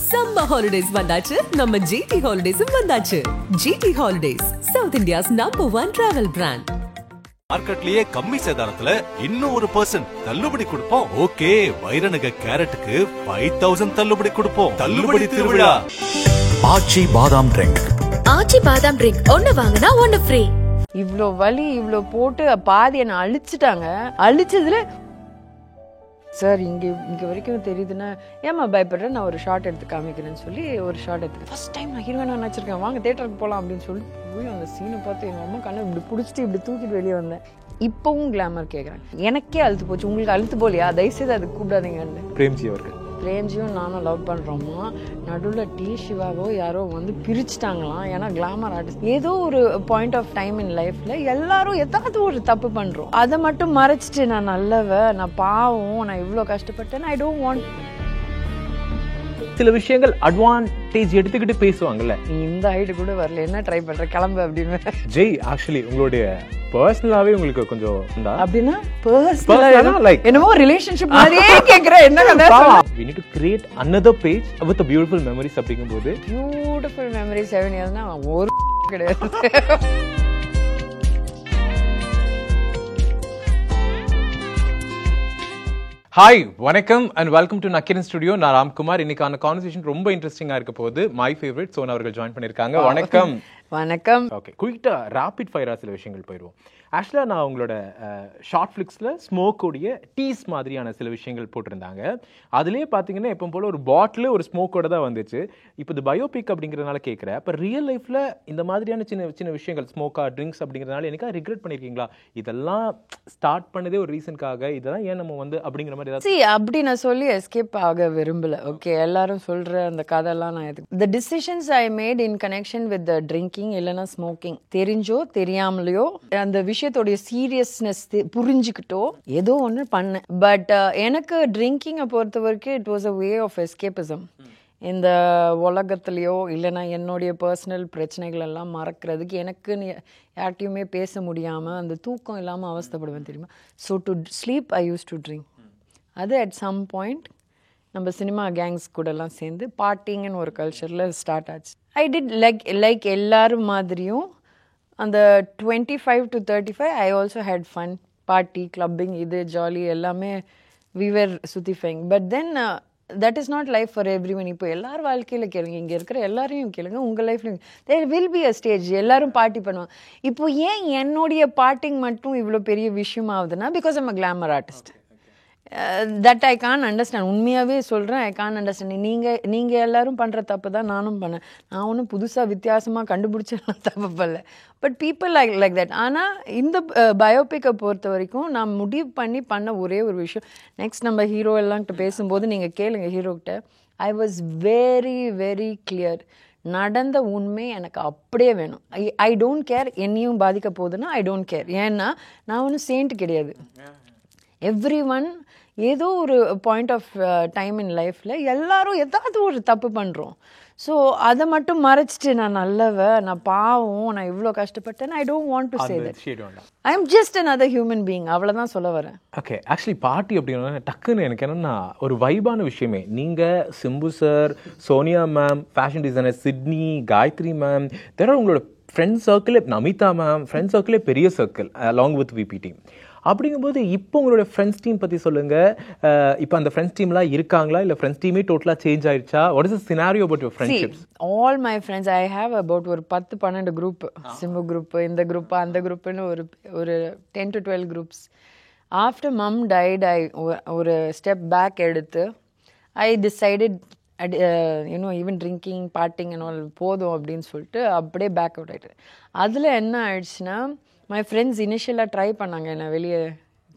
Summer holidays வந்தாச்சு, நம்ம GT ஹாலிடேஸும் வந்தாச்சு. GT holidays, south India's #1 travel brand. மார்க்கெட்லயே கம்மி சேதாரத்துல இன்னும் 1% தள்ளுபடி கொடுப்போம். ஓகே, வைரநக கேரட்டுக்கு 5000 தள்ளுபடி கொடுப்போம். தள்ளுபடி திருவிழா. ஆச்சி பாதாம் ட்ரிங்க். ஆச்சி பாதாம் ட்ரிங்க் ஒன்னு வாங்கினா ஒன்னு ஃப்ரீ. இவ்ளோ வலி இவ்ளோ போட்டு பாதி என்ன அழிச்சிட்டாங்க. அழிச்சதுல சார் இங்க வரைக்கும் தெரியுதுன்னா ஏமா பயப்படுறேன், நான் ஒரு ஷார்ட் எடுத்து காமிக்கிறேன்னு சொல்லி ஒரு ஷார்ட் எடுத்து ஃபர்ஸ்ட் டைம் நான் ஹீரோயினா நினச்சிருக்கேன், வாங்க தேட்டருக்கு போகலாம் அப்படின்னு சொல்லி போய் அந்த சீனை பார்த்து எங்கள் அம்மா கண்ணை இப்படி பிடிச்சிட்டு இப்படி தூக்கிட்டு வெளியே வந்தேன். இப்போவும் கிளாமர் கேட்குறேன். எனக்கே அழுத்து போச்சு, உங்களுக்கு அழுத்து போலியா? தயவுசெய்து அது கூப்பிடாதீங்கன்னு. பிரேம்ஜியும் நானும் லவ் பண்ணுறோமா, நடுவில் டி சிவாவோ யாரோ வந்து பிரிச்சுட்டாங்களாம். ஏன்னா கிளாமர் ஆர்டிஸ்ட் ஏதோ ஒரு பாயிண்ட் ஆஃப் டைம் இன் லைஃப்ல எல்லாரும் ஏதாவது ஒரு தப்பு பண்ணுறோம். அதை மட்டும் மறைச்சிட்டு நான் நல்லவ, நான் பாவம், நான் இவ்வளோ கஷ்டப்பட்டேன், ஐ டோன்ட் வாண்ட். சில விஷயங்கள் அட்வான்டேஜ் எடுத்துக்கிட்டு பேசுவாங்கல்ல, நீ இந்த ஹைட்டு கூட வரல, என்ன ட்ரை பண்ற, கிளம்பு அப்படின்னு. ஜெய் ஆக்சுவலி உங்களுடைய பர்சனலாவே உங்களுக்கு கொஞ்சம் அப்படின்னா பர்சனலா லைக் என்னமோ ரிலேஷன்ஷிப் மாதிரியே கேக்குற, என்ன கதை? we need to create another page with the beautiful memories அப்படிங்கும்போது பியூட்டிஃபுல் மெமரி 7 இயர்ஸ்னா ஒரு கிடையாது. ஹாய், வணக்கம் and welcome to Nakkheeran studio. நான் ராம்குமார். இன்னைக்கான கான்வர்சேஷன் ரொம்ப இன்ட்ரெஸ்டிங்கா இருக்க போகுது. மை ஃபேவரட் சோனா அவர்கள் ஜாயின் பண்ணிருக்காங்க. வணக்கம். வணக்கம். ஓகே, குயிக்கா ராபிட் ஃபயரா சில விஷயங்கள் போயிடுவோம். ஆக்சுவலாக நான் உங்களோட ஷார்ட் ஃபிளிக்ஸில் ஸ்மோக்கோடைய டீஸ் மாதிரியான சில விஷயங்கள் போட்டிருந்தாங்க. அதுலேயே பார்த்தீங்கன்னா எப்போ போல் ஒரு பாட்டில் ஒரு ஸ்மோக்கோட தான் வந்துச்சு. இப்போ இது பயோபிக் அப்படிங்கிறதுனால கேட்குறேன், இப்போ ரியல் லைஃப்பில் இந்த மாதிரியான சின்ன சின்ன விஷயங்கள் ஸ்மோக்கா ட்ரிங்க்ஸ் அப்படிங்கிறதுனால எனக்கா ரிக்ரெட் பண்ணியிருக்கீங்களா? இதெல்லாம் ஸ்டார்ட் பண்ணதே ஒரு ரீசனுக்காக, இதெல்லாம் ஏன் நம்ம வந்து அப்படிங்கிற மாதிரி ஏதாவது? அப்படி நான் சொல்லி எஸ்கேப் ஆக விரும்பல. ஓகே, எல்லாரும் சொல்கிற அந்த கதையெல்லாம் நான் எதுக்கு. த decisions I made in connection with the drinking இல்லைன்னா ஸ்மோக்கிங், தெரிஞ்சோ தெரியாமலையோ அந்த விஷயத்தோடைய சீரியஸ்னஸ் புரிஞ்சுக்கிட்டோ ஏதோ ஒன்று பண்ணேன். பட் எனக்கு ட்ரிங்கிங்கை பொறுத்த வரைக்கும் it was a way of escapism. இந்த உலகத்துலையோ இல்லைன்னா என்னுடைய பர்சனல் பிரச்சனைகள் எல்லாம் மறக்கிறதுக்கு, எனக்குன்னு யார்ட்டையுமே பேச முடியாமல் அந்த தூக்கம் இல்லாமல் அவஸ்தைப்படுவேன் தெரியுமா. So to sleep I use to drink. அது அட் சம் பாயிண்ட் நம்ம சினிமா கேங்ஸ் கூடலாம் சேர்ந்து பார்ட்டிங்கன்னு ஒரு கல்ச்சரில் ஸ்டார்ட் ஆச்சு. ஐ டிட் லைக் எல்லாரும் மாதிரியும் அந்த 25 to 35 I also had fun. Party, clubbing, இது ஜாலி எல்லாமே வி வேர் சுத்திஃபைங். But then that is not life for everyone. இப்போ எல்லாரும் வாழ்க்கையில் கேளுங்க, இங்கே இருக்கிற எல்லாரையும் கேளுங்க, உங்கள் லைஃப்லையும் there will be a stage எல்லாரும் பார்ட்டி பண்ணுவாங்க. இப்போ ஏன் என்னுடைய பார்ட்டிங் மட்டும் இவ்வளோ பெரிய விஷயம் ஆகுதுன்னா, because I'm a glamour artist. That I can understand. உண்மையாகவே சொல்கிறேன், ஐ கான் அண்டர்ஸ்டாண்ட். நீங்கள் எல்லாரும் பண்ணுற தப்பு தான் நானும் பண்ணேன். நான் ஒன்றும் புதுசாக வித்தியாசமாக கண்டுபிடிச்சலாம் தப்பு பண்ணல. But people like that. ஆனால் இந்த பயோபிக்கை பொறுத்த வரைக்கும் நான் முடிவு பண்ண ஒரே ஒரு விஷயம், நெக்ஸ்ட் நம்ம ஹீரோ எல்லாம்கிட்ட பேசும்போது நீங்கள் கேளுங்க ஹீரோக்கிட்ட, I was very very clear. நடந்த உண்மை எனக்கு அப்படியே வேணும். ஐ டோன்ட் கேர் என்னையும் பாதிக்க போகுதுன்னா ஐ டோன்ட் கேர். ஏன்னா நான் ஒன்றும் சேண்ட் கிடையாது. எவ்ரி ஒன் ஏதோ ஒரு பாயிண்ட் ஆஃப் டைம் இன் லைஃப்பில் எல்லாரும் ஏதாவது ஒரு தப்பு பண்ணுறோம். ஸோ அதை மட்டும் மறைச்சிட்டு நான் நல்லவ, நான் பாவம், நான் இவ்வளோ கஷ்டப்பட்டேன், ஐ don't want to say that. I am just another human being. அவ்வளோதான் சொல்ல வரேன். ஓகே, ஆக்சுவலி பார்ட்டி அப்படின்னா டக்குன்னு எனக்கு என்னன்னா ஒரு வைபான விஷயமே. நீங்கள் Simbu sir, Sonia ma'am, fashion designer Sidney, Gayathri ma'am, தெர உங்களோட ஃப்ரெண்ட் சர்க்கிளே, நமிதா மேம், ஃப்ரெண்ட் சர்க்கிளே பெரிய circle along with VP team. அப்படிங்கும்போது இப்போ உங்களோட ஃப்ரெண்ட்ஸ் டீம் பற்றி சொல்லுங்கள். இப்போ அந்த ஃப்ரெண்ட்ஸ் டீம்லாம் இருக்காங்களா, இல்லை ஃப்ரெண்ட்ஸ் டீமே டோட்டலாக சேஞ்ச் ஆயிடுச்சா? What is the scenario about your friendships? All my friends I have about ஒரு 10-12 குரூப். சிம்பு குரூப், இந்த குரூப், அந்த குரூப்புன்னு ஒரு 10 to 12 groups. After mum died I ஒரு ஸ்டெப் பேக் எடுத்து I decided even drinking, partying and all போதும் அப்படின்னு சொல்லிட்டு அப்படியே பேக் அவுட் ஆகிட்டு. அதில் என்ன ஆயிடுச்சுன்னா, மை ஃப்ரெண்ட்ஸ் இனிஷியலாக ட்ரை பண்ணாங்க என்னை வெளியே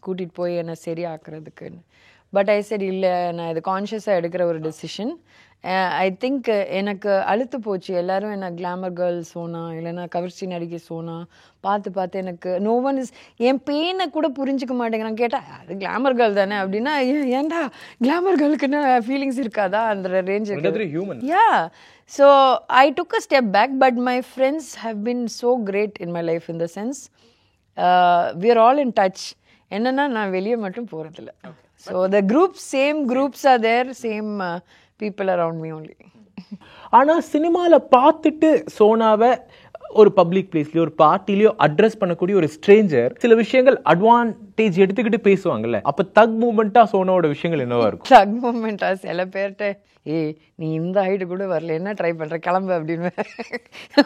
கூட்டிகிட்டு போய் என்னை சரியாக்குறதுக்குன்னு. பட் ஐ சரி இல்லை, நான் இது கான்ஷியஸாக எடுக்கிற ஒரு டெசிஷன். ஐ திங்க் எனக்கு அழுத்து போச்சு. எல்லோரும் என்ன கிளாமர் கேர்ள் சோனா இல்லைன்னா கவர்ச்சி நடிகை சோனா பார்த்து எனக்கு நோ ஒன் இஸ், என் பெயினை கூட புரிஞ்சிக்க மாட்டேங்கிறான். கேட்டால் அது கிளாமர் கேர்ள் தானே அப்படின்னா, ஏன்டா கிளாமர் கேர்ளுக்குன்னு ஃபீலிங்ஸ் இருக்காதா அந்த range? Yeah. So I took a step back, but my friends have been so great in my life in the sense we are all in touch. என்னன்னா நான் வெளியே மட்டும் போகிறதில்ல. So the groups, same groups are there, same people around me only. ஆனால் சினிமாவில் பார்த்துட்டு சோனாவை ஒரு public பிளேஸ்லயோ ஒரு பார்ட்டிலயோ அட்ரஸ் பண்ணக்கூடிய ஒரு ஸ்ட்ரேஞ்சர் சில விஷயங்கள் அட்வான்டேஜ் எடுத்துக்கிட்டு பேசுவாங்கல்ல, அப்ப தக் மூமெண்டா சோனாவோட விஷயங்கள் என்னவா இருக்கும்? தக் மூமெண்டா சில பேர்கிட்ட நீ இந்த ஹைட்டு கூட வரல, என்ன ட்ரை பண்ற, கிளம்பு அப்படின்னு.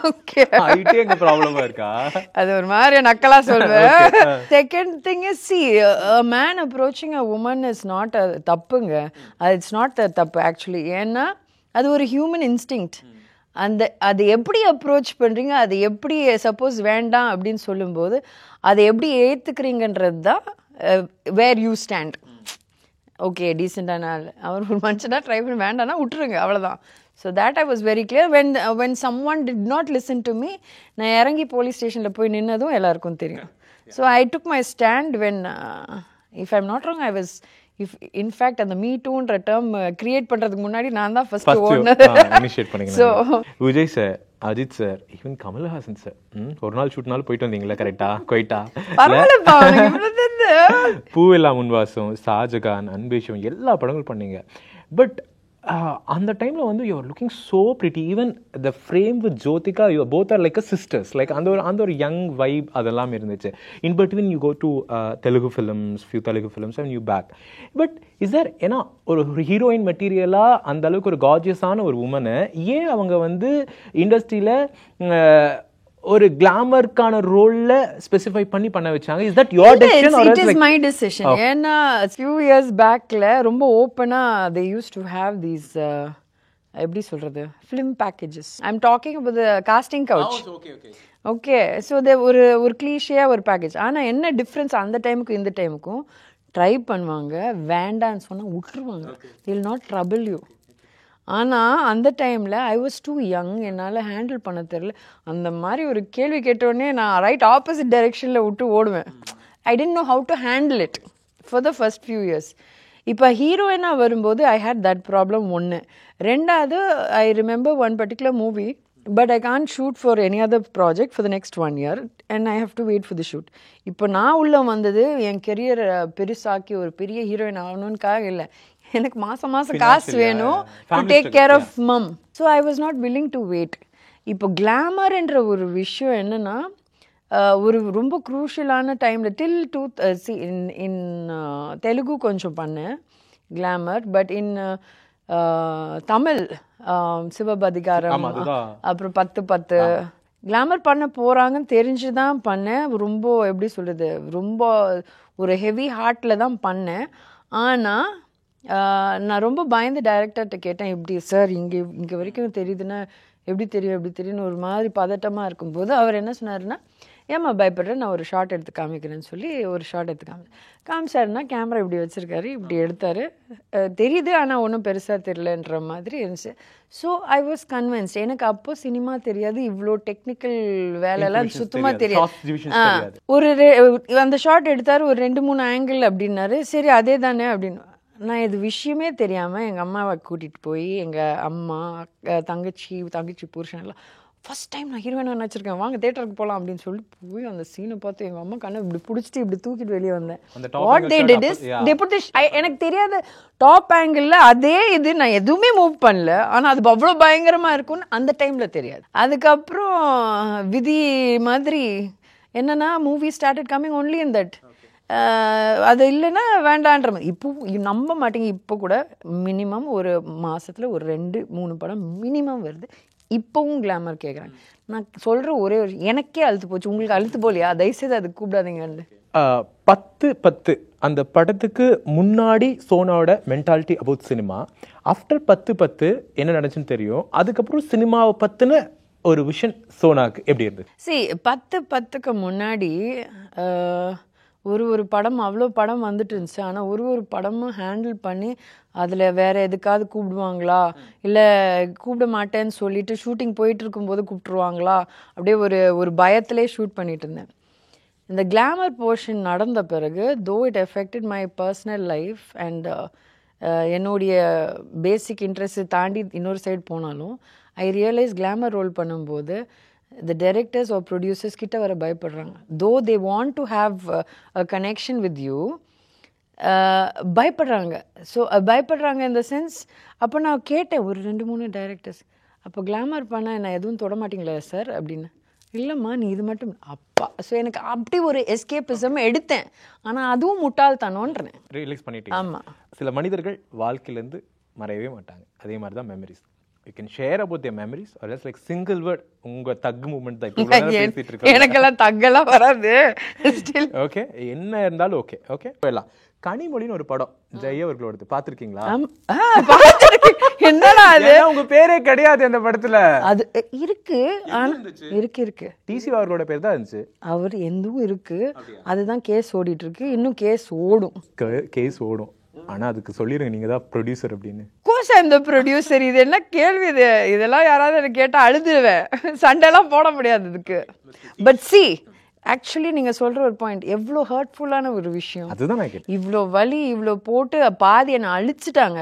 ஓகே, ஹைட்டே எங்க ப்ராப்ளமா இருக்கா? அது ஒரு மாதிரி நக்கலா சொல்வேன். Second thing is see a man approaching a woman is not a தப்புங்க. இட்ஸ் நாட் த தப்பு ஆக்சுவலி. ஏன்னா அது ஒரு ஹியூமன் இன்ஸ்டிங்க்ட். அது எப்படி அப்ரோச் பண்ணுறீங்க, அது எப்படி சப்போஸ் வேண்டாம் அப்படின்னு சொல்லும்போது அதை எப்படி ஏற்றுக்கிறீங்கன்றது தான் வேர் யூ ஸ்டாண்ட். ஓகே, டீசெண்டான ஆள், அவர் ஒரு மனுஷனா ட்ரை பண்ணி வேண்டாம்னா விட்டுருங்க, அவ்வளோதான். So that I was very clear. When some one did not listen to me, நான் இறங்கி போலீஸ் ஸ்டேஷனில் போய் நின்னதும் எல்லாருக்கும் தெரியும். So I took my stand when if I'm not wrong I was in fact அந்த மீ டூன்ற டேர்ம் கிரியேட் பண்றதுக்கு முன்னாடி நான் தான் first ஓடுனது. So Vijay sir, Ajith sir, even Kamal Haasan sir ஒரு நாள் ஷூட்னாலும் போயிட்டு வந்தீங்களா? கரெக்டா கொயிட்டா? பூவெல்லாம் முன்வாசம், ஷாஜகான், அன்பேஷம் எல்லா படங்களும் பண்ணீங்க. பட் அந்த டைம்ல வந்து you are looking so pretty. Even the frame with Jyothika, you both are like a sisters. Like அந்த ஒரு யங் வைப் அதெல்லாம் இருந்துச்சு. In between you go to Telugu films, few Telugu films and you back. But is there ஏன்னா ஒரு heroine மெட்டீரியலா அந்த அளவுக்கு ஒரு கார்ஜியஸான ஒரு உமனை ஏன் அவங்க வந்து இண்டஸ்ட்ரியில ஒரு கிளாமருக்கான ரோல்ல ஸ்பெசிஃபை பண்ண வச்சாங்க? Is that your decision R it is my decision? ஏன்னா few years backல ரொம்ப ஓப்பனா they used to have these எப்படி சொல்றது, film packages. I'm talking about the casting couch. Okay, so ஒரு கிளீஷியா ஒரு பேக்கேஜ். ஆனால் என்ன டிஃப்ரென்ஸ் அந்த டைமுக்கும் இந்த டைமுக்கும், ட்ரை பண்ணுவாங்க, வேண்டான்னு சொன்னால் விட்டுருவாங்க. they will not trouble you. ஆனால் அந்த டைமில் ஐ வாஸ் டூ யங், என்னால் ஹேண்டில் பண்ண தெரில. அந்த மாதிரி ஒரு கேள்வி கேட்டோடனே நான் ரைட் ஆப்போசிட் டைரெக்ஷனில் விட்டு ஓடுவேன். I didn't know how to handle it for the first few years. இப்போ ஹீரோயினாக வரும்போது ஐ ஹேட் தட் ப்ராப்ளம். ஒன்று. ரெண்டாவது, I remember one particular movie, but I can't shoot for any other project for the next 1 year and I have to wait for the shoot. இப்போ நான் உள்ள வந்தது என் career பெருசாக்கி ஒரு பெரிய ஹீரோயின் ஆகணும்னுக்காக இல்லை, எனக்கு மாதம் காசு வேணும் to take care of mum. So I was not willing to wait. இப்போ கிளாமர்ன்ற ஒரு விஷயம் என்னன்னா, ஒரு ரொம்ப க்ரூஷியலான டைமில் டில் இன் தெலுங்கு கொஞ்சம் பண்ணேன் கிளாமர். பட் இன் தமிழ் சிவபதிகாரம், அப்புறம் 10 கிளாமர் பண்ண போகிறாங்கன்னு தெரிஞ்சு தான் பண்ணேன். ரொம்ப எப்படி சொல்கிறது, ரொம்ப ஒரு ஹெவி ஹார்ட்டில் தான் பண்ணேன். ஆனால் நான் ரொம்ப பயந்து டைரக்டர்கிட்ட கேட்டேன், எப்படி சார் இங்கே வரைக்கும் தெரியுதுன்னா எப்படி தெரியும்னு ஒரு மாதிரி பதட்டமாக இருக்கும்போது அவர் என்ன சொன்னார்னா, ஏம்மா பயப்படுறேன், நான் ஒரு ஷார்ட் எடுத்து காமிக்கிறேன்னு சொல்லி ஒரு ஷார்ட் எடுத்து காமிச்சாருன்னா கேமரா இப்படி வச்சுருக்காரு, இப்படி எடுத்தார், தெரியுது ஆனால் ஒன்றும் பெருசாக தெரியலன்ற மாதிரி இருந்துச்சு. So I was convinced. எனக்கு அப்போ சினிமா தெரியாது, இவ்வளோ டெக்னிக்கல் வேலைலாம் சுத்தமாக தெரியாது. ஒரு அந்த ஷார்ட் எடுத்தார், ஒரு 2-3 ஆங்கிள் அப்படின்னாரு. சரி அதே தானே அப்படின்னு. நான் இது விஷயமே தெரியாமல் எங்கள் அம்மாவை கூட்டிகிட்டு போய் எங்கள் அம்மா, தங்கச்சி புருஷன் எல்லாம் ஃபர்ஸ்ட் டைம் நான் ஹீரோயினாக நினச்சிருக்கேன், வாங்க தேட்டருக்கு போகலாம் அப்படின்னு சொல்லி போய் அந்த சீனை பார்த்து எங்கள் அம்மா கண்ணை இப்படி பிடிச்சிட்டு இப்படி தூக்கிட்டு வெளியே வந்தேன். What they did is they put எனக்கு தெரியாத டாப் ஆங்கிளில் அதே இது நான் எதுவுமே மூவ் பண்ணல, ஆனால் அது அவ்வளோ பயங்கரமாக இருக்கும்னு அந்த டைமில் தெரியாது. அதுக்கப்புறம் விதி மாதிரி என்னன்னா, movie started coming only in that. அது இல்லைன்னா வேண்டான்ற மாதிரி. இப்போ நம்ப மாட்டேங்க, இப்போ கூட மினிமம் ஒரு மாதத்தில் ஒரு 2-3 படம் மினிமம் வருது. இப்போவும் கிளாமர் கேட்குறாங்க. நான் சொல்கிற ஒரே ஒரு, எனக்கே அழுத்து போச்சு, உங்களுக்கு அழுத்து போலையா, தயவுசெய்து அதுக்கு கூப்பிடாதீங்கன்னு. 10 அந்த படத்துக்கு முன்னாடி சோனாவோட மென்டாலிட்டி அபவுட் சினிமா, ஆஃப்டர் 10 என்ன நடந்துச்சுன்னு தெரியும். அதுக்கப்புறம் சினிமாவை பற்றின ஒரு விஷன் சோனாக்கு எப்படி இருந்தது? சரி, 10க்கு முன்னாடி ஒரு படம் அவ்வளோ படம் வந்துட்டு இருந்துச்சு. ஆனால் ஒரு படமும் ஹேண்டில் பண்ணி அதில் வேறு எதுக்காவது கூப்பிடுவாங்களா, இல்லை கூப்பிட மாட்டேன்னு சொல்லிட்டு ஷூட்டிங் போயிட்டு இருக்கும்போது கூப்பிட்டுருவாங்களா, அப்படியே ஒரு பயத்திலே ஷூட் பண்ணிட்டு இருந்தேன். இந்த கிளாமர் போர்ஷன் நடந்த பிறகு, though it affected my personal life and என்னுடைய பேசிக் இன்ட்ரெஸ்ட் தாண்டி இன்னொரு சைடு போனாலும், ஐ ரியலைஸ் கிளாமர் ரோல் பண்ணும்போது the directors or producers கிட்ட வர பயப்படுறாங்க. though they want to have a connection with you, பயப்படுறாங்க. ஸோ பயப்படுறாங்க இந்த சென்ஸ். அப்போ நான் கேட்டேன் ஒரு 2-3 டைரக்டர்ஸ், அப்போ கிளாமர் பண்ண நான் எதுவும் தொட மாட்டீங்களா சார் அப்படின்னு. இல்லைம்மா நீ இது மட்டும் அப்பா. ஸோ எனக்கு அப்படி ஒரு எஸ்கேபிசம் எடுத்தேன். ஆனால் அதுவும் முட்டாள்தானோன்றேன். ரிலீஸ் பண்ணிட்டேன். ஆமாம். சில மனிதர்கள் வாழ்க்கையிலேருந்து மறையவே மாட்டாங்க. அதே மாதிரி தான் memories. You can share about their memories or just like single word உங்க தக் மூமெண்ட் தான் இப்போ பேசிட்டு இருக்கோம். எனக்கெல்லாம் தக்கெல்லாம் வராது. ஓகே என்ன இருந்தாலும் ஓகே ஓகே போயிடலாம். கனிமொழின்னு ஒரு படம் ஜெய் அவர்களோடது பார்த்துருக்கீங்களா? என்னடா அது? உங்க பேரே கிடையாது அந்த படத்துல. அது இருக்கு இருக்கு டிசி அவர்களோட பேர் தான் இருந்துச்சு. அவர் எதுவும் இருக்கு. அதுதான் கேஸ் ஓடிட்டு இருக்கு. இன்னும் கேஸ் ஓடும். ஆனா அதுக்கு சொல்லிருங்க நீங்க தான் ப்ரொடியூசர் அப்படின்னு. கோர்ஸ் அந்த ப்ரொடியூசர். இது என்ன கேள்வி இது? இதெல்லாம் யாராவது எனக்கு கேட்டா அழுதுவேன். சண்டைலாம் போட முடியாது இதுக்கு. பட் சி ஆக்சுவலி நீங்க சொல்ற ஒரு பாயிண்ட் எவ்வளோ ஹர்ட்ஃபுல்லான ஒரு விஷயம். அதுதான் நான் கேட்டேன். இவ்வளோ வலி இவ்வளோ போட்டு பாதி என்னை அழிச்சிட்டாங்க.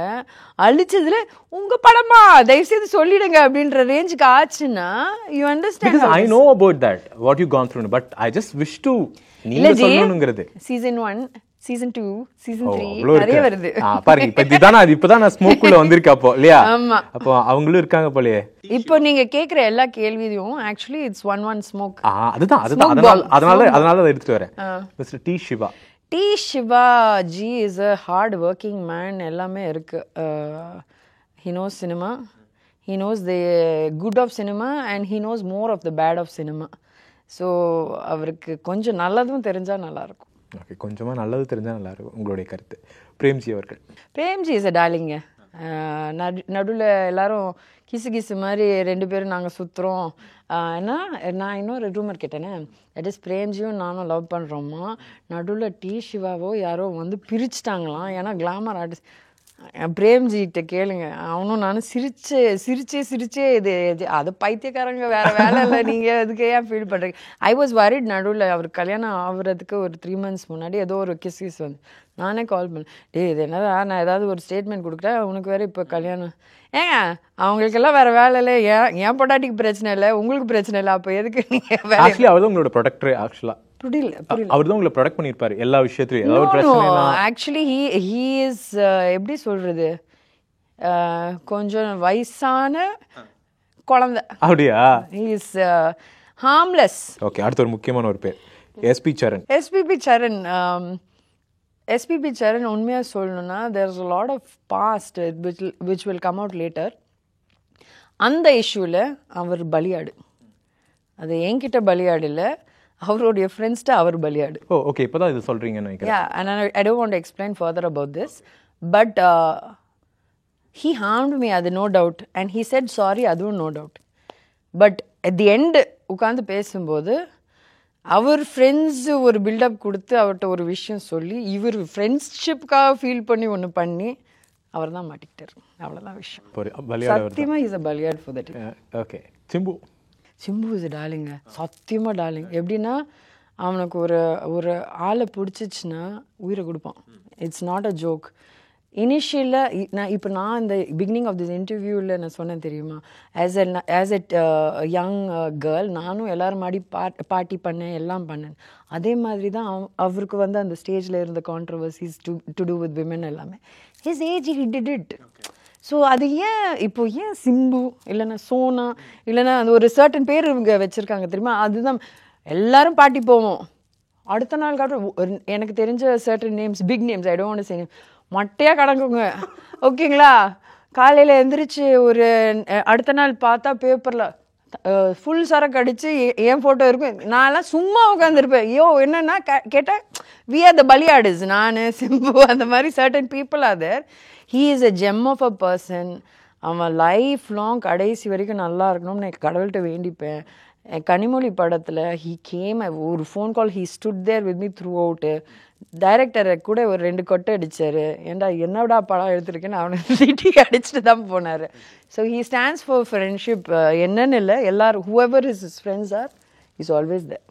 அழிச்சதுல உங்க படமா தயவுசெய்து சொல்லிடுங்க அப்படின்ற ரேஞ்சுக்கு ஆச்சுன்னா you understand. I know about that what you gone through but I just wish to நீங்க சொல்லணும்ங்கிறது. சீசன் 1 சீசன் 2 சீசன் 3 நிறைய வருது பாருங்க. இப்பதான் நான் ஸ்மோக்குள்ள வந்திருக்கேன் அப்போ இல்லையா? அப்போ அவங்களும் இருக்காங்க போலயே. இப்போ நீங்க கேக்குற எல்லா கேள்வியும் ஆக்சுவலி இட்ஸ் one ஸ்மோக். அதுதான் அதனால எடுத்துட்டு வரேன். Mister T Siva. T Siva ji is a hard working man. எல்லாமே இருக்கு. he knows cinema, he knows the good of cinema and he knows more of the bad of cinema. So அவருக்கு கொஞ்சம் நல்லதும் தெரிஞ்சா நல்லா இருக்கும். ஓகே, கொஞ்சமாக நல்லது தெரிஞ்சால் நல்லாயிருக்கும். உங்களுடைய கருத்து. பிரேம்ஜி அவர்கள். Premji is a darling. நடுவில் எல்லாரும் கிசு மாதிரி 2 பேரும் நாங்கள் சுற்றுறோம். ஏன்னா நான் இன்னொரு ரூமர் கேட்டேனே, தட் இஸ் பிரேம்ஜியும் நானும் லவ் பண்ணுறோமா. நடுவில் டி சிவாவோ யாரோ வந்து பிரிச்சுட்டாங்களாம். ஏன்னா கிளாமர் ஆர்டிஸ்ட். பிரேம்ஜிகிட்ட கேளுங்க, அவனும் நானும் சிரிச்சே இது அது பைத்தியக்காரங்க வேற வேலை இல்லை. நீங்கள் அதுக்கு ஏன் ஃபீல் பண்ணுறீங்க? I was worried. நடுவில் அவர் கல்யாணம் ஆகுறதுக்கு ஒரு 3 months முன்னாடி ஏதோ ஒரு கிஸ் வந்து நானே கால் பண்ணேன். இது என்னடா நான் ஏதாவது ஒரு ஸ்டேட்மெண்ட் கொடுக்குறேன், உனக்கு வேறு இப்போ கல்யாணம். ஏங்க அவங்களுக்கெல்லாம் வேற வேலை இல்லை. ஏன் பொண்டாட்டிக்கு பிரச்சனை இல்லை, உங்களுக்கு பிரச்சனை இல்லை. அப்போ எதுக்கு நீங்கள் வேலை? ஆக்சுவலி அவர் தான் உங்களோட ப்ரொடக்டர். ஆக்சுவலாக அவர் தான் உங்களை ப்ரொடக்ட் பண்ணியிருப்பாரு எல்லா விஷயத்துலையும். ஏதாவது ஒரு பிரச்சனை ஆக்சுவலி ஹீ இஸ் எப்படி சொல்றது, கொஞ்சம் வயசான குழந்தை. அப்படியா? He is harmless. ஓகே, அடுத்த ஒரு முக்கியமான ஒரு பேர் எஸ்பி சரண். எஸ்பிபி சரண் உண்மையாக சொல்லணும்னா there is a lot of past which will come out later. அந்த இஷ்யூவில் அவர் பலியாடு. அது என்கிட்ட பலியாடு இல்லை, அவருடைய ஃப்ரெண்ட்ஸ்ட்டு அவர் பலியாடு. ஓகே, இப்போ தான் இது சொல்கிறீங்கன்னு நினைக்கிறேன். Yeah, and I don't want to explain further about this, but he harmed me, அது no doubt, and he said sorry, அதுவும் no doubt. But at the end உட்காந்து பேசும்போது அவர் ஃப்ரெண்ட்ஸ் ஒரு பில்டப் கொடுத்து அவர்கிட்ட ஒரு விஷயம் சொல்லி இவர் ஃப்ரெண்ட்ஷிப்காக ஃபீல் பண்ணி ஒன்று பண்ணி அவர் தான் மாட்டிக்கிட்டார். அவ்வளோதான் விஷயம். சத்தியமாக இஸ் அ பலியாட் for that. Okay, Simbu is darling. சத்தியமாக டார்லிங். எப்படின்னா அவனுக்கு ஒரு ஆளை பிடிச்சிச்சுன்னா உயிரை கொடுப்பான். It's not a joke. இனிஷியலாக நான் இந்த பிகினிங் ஆஃப் திஸ் இன்டர்வியூவில் நான் சொன்னேன் தெரியுமா, ஆஸ் எ யங் கேர்ள் நானும் எல்லோரும் மாடி பார்ட்டி பண்ணேன், எல்லாம் பண்ணேன். அதே மாதிரி தான் அவருக்கு வந்து அந்த ஸ்டேஜில் இருந்த controversies to do with women எல்லாமே his age he did it. So அது ஏன் சிம்பு இல்லைன்னா சோனா இல்லைன்னா அந்த ஒரு சர்டன் பேர் இவங்க வச்சுருக்காங்க தெரியுமா, அதுதான் எல்லோரும் பார்ட்டி போவோம். அடுத்த நாள் காட்டும் எனக்கு தெரிஞ்ச certain names, big names, I don't want to say name, மட்டையாக கிடக்குங்க. ஓகேங்களா? காலையில் எழுந்திரிச்சு ஒரு அடுத்த நாள் பார்த்தா பேப்பரில் ஃபுல் சரக்கு அடித்து என் ஃபோட்டோ இருக்கும். நான்லாம் சும்மா உட்காந்துருப்பேன். என்னன்னா கேட்டால் வி ஆர் த பலியாடுஸ். நான் சிம்பு அந்த மாதிரி certain people are there. He is a gem of a person. அவன் லைஃப் லாங் கடைசி வரைக்கும் நல்லா இருக்கணும்னு நான் கடவுள்கிட்ட வேண்டிப்பேன். கனிமொழி படத்தில் ஹீ கேம், ஒரு phone call, he stood there with me throughout. டைரக்டரை கூட ஒரு 2 கொட்டை அடித்தார். ஏன்டா என்னடா படம் எடுத்துருக்கேன்னு அவனை திட்டி அடிச்சுட்டு தான் போனார். So he stands for friendship. என்னன்னு இல்லை, எல்லாரும் whoever his friends are, he's always there.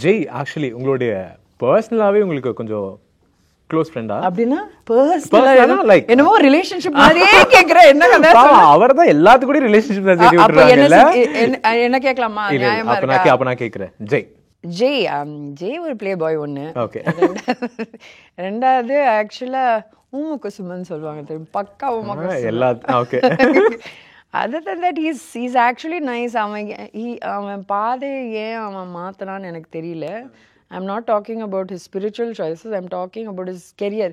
Jai actually உங்களுடைய பர்சனலாகவே உங்களுக்கு கொஞ்சம் க்ளோஸ் ஃப்ரெண்டா? அப்படின்னா பர்சனலா லைக் என்னமோ ரிலேஷன்ஷிப் மாதிரியே கேக்குற. என்ன கதை? அவர்தான் எல்லாத்துக்கூட ரிலேஷன்ஷிப் தான். என்ன கேட்கலாமா? நியாயமா இருக்கா? அப்ப நான் கேக்குறேன், ஜெய் ஜெய் ஒரு ப்ளே பாய் ஒன்று. ஓகே. ரெண்டாவது ஆக்சுவலாக ஊமுக்கு சுமன் சொல்லுவாங்க தெரியும், பக்கா ஊமுக்கு எல்லா. Okay. Other than that, he's actually nice. அவன் பாதையை ஏன் அவன் மாற்றினான்னு எனக்கு தெரியல. I'm not talking about his spiritual choices. I'm talking about his career.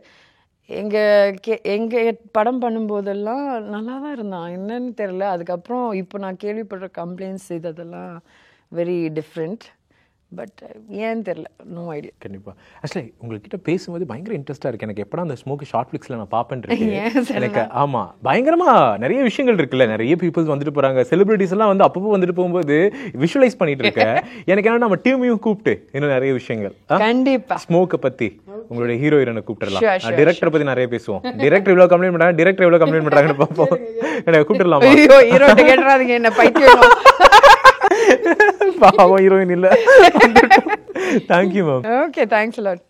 எங்கள் படம் பண்ணும்போதெல்லாம் நல்லா தான் இருந்தான், என்னன்னு தெரியல. அதுக்கப்புறம் இப்போ நான் கேள்விப்படுற கம்ப்ளைண்ட்ஸ் இதெல்லாம் வெரி டிஃப்ரெண்ட். பட் ஏன்னு தெரியல, நோ ஐடியா. கண்டிப்பாக. ஆக்சுவலி உங்கள்கிட்ட பேசும்போது பயங்கர இன்ட்ரெஸ்ட்டாக இருக்குது. எனக்கு எப்படா அந்த ஸ்மோக் ஷார்ட் ஃபிளிக்ஸில் நான் பார்ப்பேன் எனக்கு. ஆமாம், பயங்கரமாக நிறைய விஷயங்கள் இருக்குல்ல, நிறைய பீப்புள்ஸ் வந்துட்டு போகிறாங்க, செலிபிரிட்டிஸ் எல்லாம் வந்து அப்பப்போ வந்துட்டு போகும்போது விஷுவலைஸ் பண்ணிட்டு இருக்கேன். எனக்கு என்ன நம்ம டீமையும் கூப்பிட்டு இன்னும் நிறைய விஷயங்கள் கண்டிப்பாக ஸ்மோக்கை பற்றி உங்களுடைய ஹீரோ ஹீரோனை கூப்பிட்டுடலாம். டிரெக்டரை பற்றி நிறைய பேசுவோம். டிரெக்டர் இவ்வளோ கம்ப்ளைண்ட் பண்ணுறாங்க, டிரெக்டர் எவ்வளோ கம்ப்ளைண்ட் பண்ணுறாங்கன்னு பார்ப்போம். எனக்கு கூப்பிட்டுடலாம். ஹீரோ கேட்டுறாதீங்க, என்ன பைத்தியம். பாவம் ஹீரோயின் இல்லை. Thank you ma'am. Okay, thanks a lot.